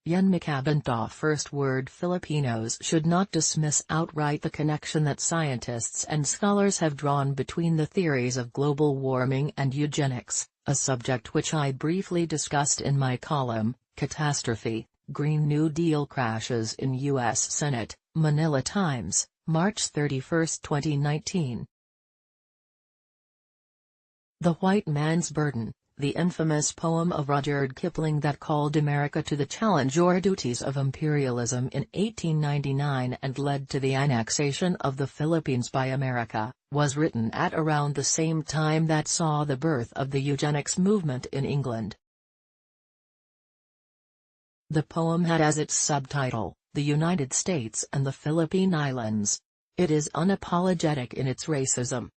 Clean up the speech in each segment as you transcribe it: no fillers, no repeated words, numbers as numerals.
MAKABENTAFirst word Filipinos should not dismiss outright the connection that scientists and scholars have drawn between the theories of global warming and eugenics, a subject which I briefly discussed in my column, Catastrophe, Green New Deal Crashes in U.S. Senate, Manila Times, March 31, 2019. The White Man's Burden, the infamous poem of Rudyard Kipling that called America to the challenge or duties of imperialism in 1899 and led to the annexation of the Philippines by America, was written at around the same time that saw the birth of the eugenics movement in England. The poem had as its subtitle, "The United States and the Philippine Islands." It is unapologetic in its racism.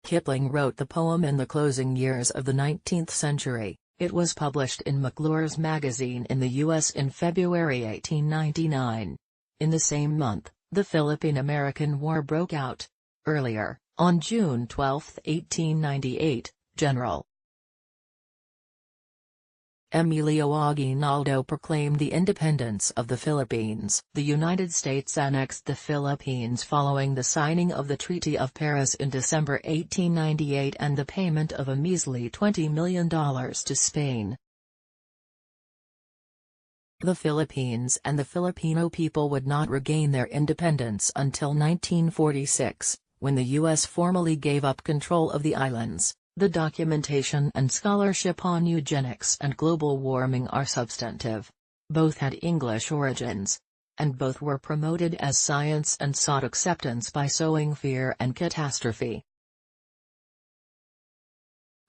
Kipling wrote the poem in the closing years of the 19th century. It was published in McClure's magazine in the U.S. in February 1899. In the same month, the Philippine-American War broke out. Earlier, on June 12, 1898, General Emilio Aguinaldo proclaimed the independence of the Philippines. The United States annexed the Philippines following the signing of the Treaty of Paris in December 1898 and the payment of a measly $20 million to Spain. The Philippines and the Filipino people would not regain their independence until 1946, when the U.S. formally gave up control of the islands. The documentation and scholarship on eugenics and global warming are substantive. Both had English origins. And both were promoted as science and sought acceptance by sowing fear and catastrophe.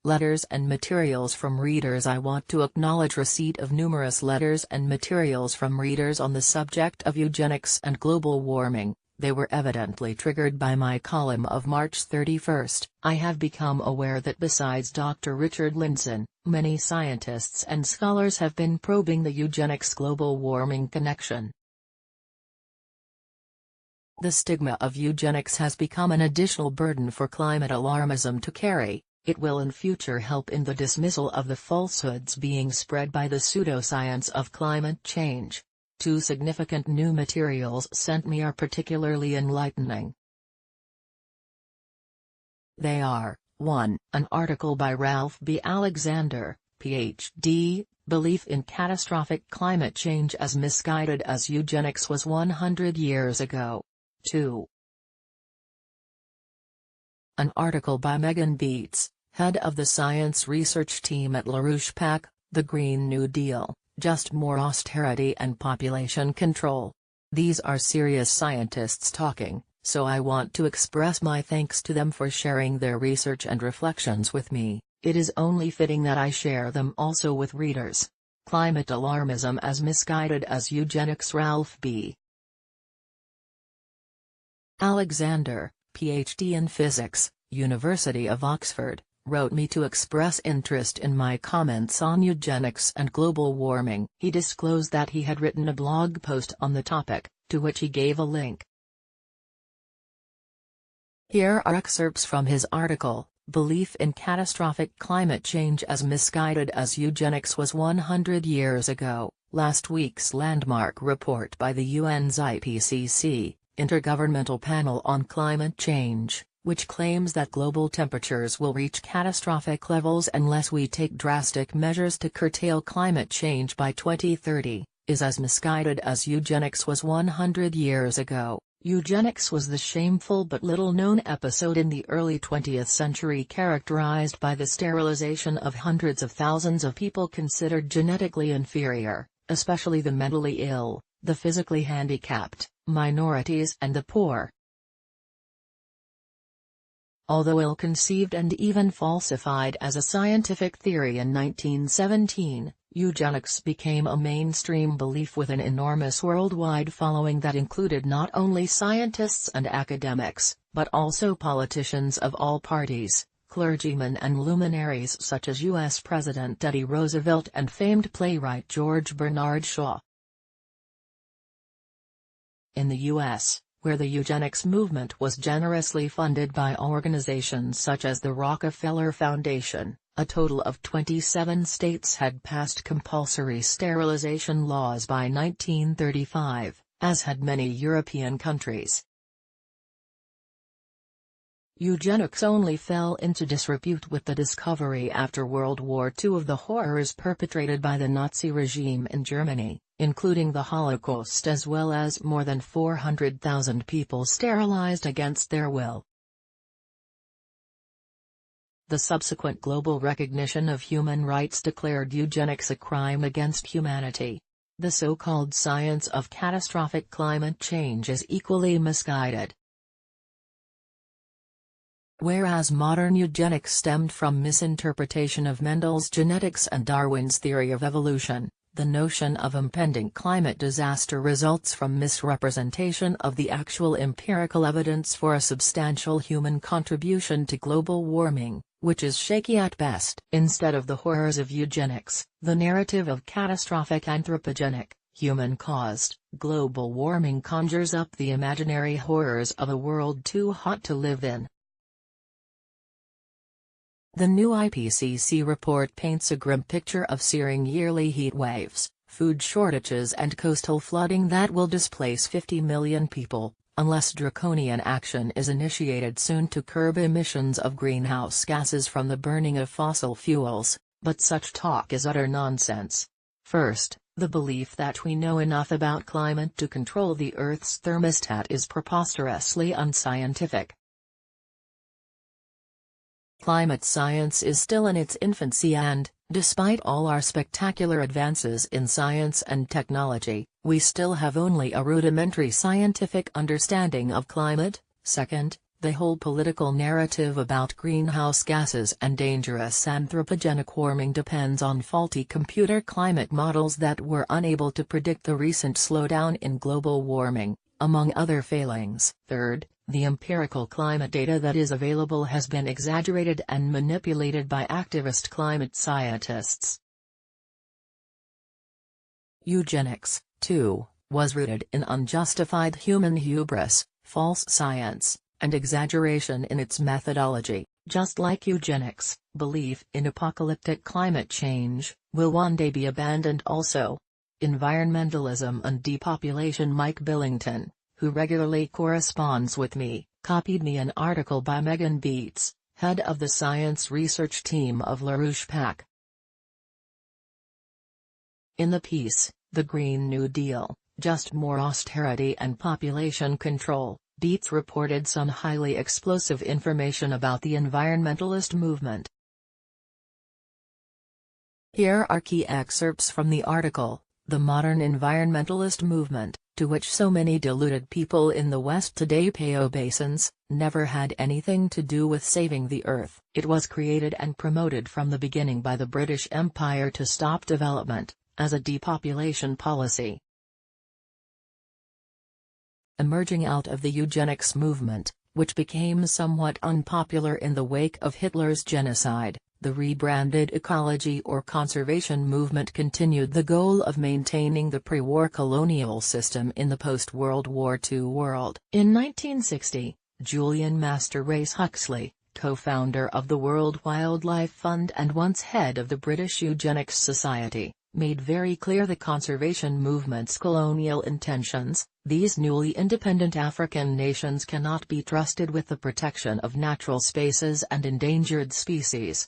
Letters and materials from readers. I want to acknowledge receipt of numerous letters and materials from readers on the subject of eugenics and global warming. They were evidently triggered by my column of March 31. I have become aware that besides Dr. Richard Lindzen, many scientists and scholars have been probing the eugenics global warming connection. The stigma of eugenics has become an additional burden for climate alarmism to carry. It will in future help in the dismissal of the falsehoods being spread by the pseudoscience of climate change. Two significant new materials sent me are particularly enlightening. They are, 1, an article by Ralph B. Alexander, Ph.D., Belief in Catastrophic Climate Change as Misguided as Eugenics Was 100 Years Ago. 2. An article by Megan Beats, head of the science research team at LaRouche-Pac, The Green New Deal. Just more austerity and population control. These are serious scientists talking, so I want to express my thanks to them for sharing their research and reflections with me. It is only fitting that I share them also with readers. Climate Alarmism as Misguided as Eugenics. Ralph B. Alexander, Ph.D. in Physics, University of Oxford, wrote me to express interest in my comments on eugenics and global warming. He disclosed that he had written a blog post on the topic, to which he gave a link. Here are excerpts from his article, Belief in Catastrophic Climate Change as Misguided as Eugenics Was 100 Years Ago, last week's landmark report by the UN's IPCC, Intergovernmental Panel on Climate Change, which claims that global temperatures will reach catastrophic levels unless we take drastic measures to curtail climate change by 2030, is as misguided as eugenics was 100 years ago. Eugenics was the shameful but little-known episode in the early 20th century characterized by the sterilization of hundreds of thousands of people considered genetically inferior, especially the mentally ill, the physically handicapped, minorities and the poor. Although ill-conceived and even falsified as a scientific theory in 1917, eugenics became a mainstream belief with an enormous worldwide following that included not only scientists and academics, but also politicians of all parties, clergymen and luminaries such as U.S. President Teddy Roosevelt and famed playwright George Bernard Shaw. In the U.S., where the eugenics movement was generously funded by organizations such as the Rockefeller Foundation, A total of 27 states had passed compulsory sterilization laws by 1935, as had many European countries. Eugenics only fell into disrepute with the discovery after World War II of the horrors perpetrated by the Nazi regime in Germany, including the Holocaust, as well as more than 400,000 people sterilized against their will. The subsequent global recognition of human rights declared eugenics a crime against humanity. The so-called science of catastrophic climate change is equally misguided. Whereas modern eugenics stemmed from misinterpretation of Mendel's genetics and Darwin's theory of evolution, the notion of impending climate disaster results from misrepresentation of the actual empirical evidence for a substantial human contribution to global warming, which is shaky at best. Instead of the horrors of eugenics, the narrative of catastrophic anthropogenic, human-caused, global warming conjures up the imaginary horrors of a world too hot to live in. The new IPCC report paints a grim picture of searing yearly heat waves, food shortages and coastal flooding that will displace 50 million people, unless draconian action is initiated soon to curb emissions of greenhouse gases from the burning of fossil fuels, but such talk is utter nonsense. First, the belief that we know enough about climate to control the Earth's thermostat is preposterously unscientific. Climate science is still in its infancy and, despite all our spectacular advances in science and technology, we still have only a rudimentary scientific understanding of climate. Second, the whole political narrative about greenhouse gases and dangerous anthropogenic warming depends on faulty computer climate models that were unable to predict the recent slowdown in global warming, among other failings. Third, the empirical climate data that is available has been exaggerated and manipulated by activist climate scientists. Eugenics, too, was rooted in unjustified human hubris, false science, and exaggeration in its methodology. Just like eugenics, belief in apocalyptic climate change will one day be abandoned also. Environmentalism and depopulation. Mike Billington, who regularly corresponds with me, copied me an article by Megan Beats, head of the science research team of LaRouche PAC. In the piece, The Green New Deal, Just More Austerity and Population Control, Beats reported some highly explosive information about the environmentalist movement. Here are key excerpts from the article. The modern environmentalist movement, to which so many deluded people in the West today pay obeisance, never had anything to do with saving the Earth. It was created and promoted from the beginning by the British Empire to stop development, as a depopulation policy. Emerging out of the eugenics movement, which became somewhat unpopular in the wake of Hitler's genocide, the rebranded ecology or conservation movement continued the goal of maintaining the pre-war colonial system in the post-World War II world. In 1960, Julian Master Race Huxley, co-founder of the World Wildlife Fund and once head of the British Eugenics Society, made very clear the conservation movement's colonial intentions. These newly independent African nations cannot be trusted with the protection of natural spaces and endangered species.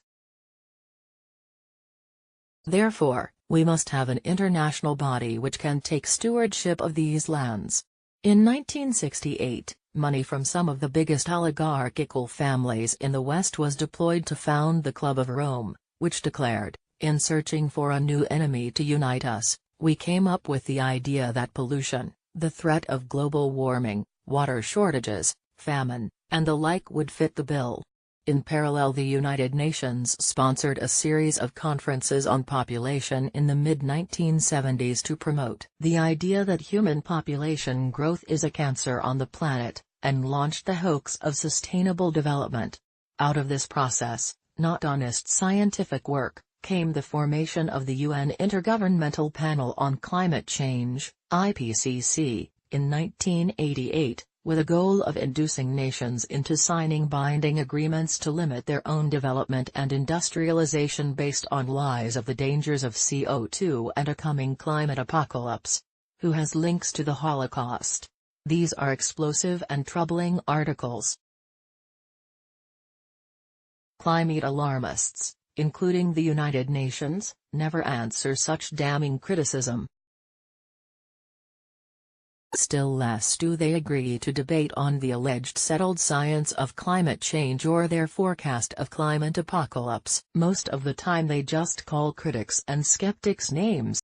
Therefore, we must have an international body which can take stewardship of these lands. In 1968, money from some of the biggest oligarchical families in the West was deployed to found the Club of Rome, which declared, in searching for a new enemy to unite us, we came up with the idea that pollution, the threat of global warming, water shortages, famine, and the like would fit the bill. In parallel, the United Nations sponsored a series of conferences on population in the mid-1970s to promote the idea that human population growth is a cancer on the planet, and launched the hoax of sustainable development. Out of this process, not honest scientific work, came the formation of the UN Intergovernmental Panel on Climate Change, IPCC, in 1988, with a goal of inducing nations into signing binding agreements to limit their own development and industrialization based on lies of the dangers of CO2 and a coming climate apocalypse. Who has links to the Holocaust? These are explosive and troubling articles. Climate alarmists, including the United Nations, never answer such damning criticism. Still less do they agree to debate on the alleged settled science of climate change or their forecast of climate apocalypse. Most of the time they just call critics and skeptics names.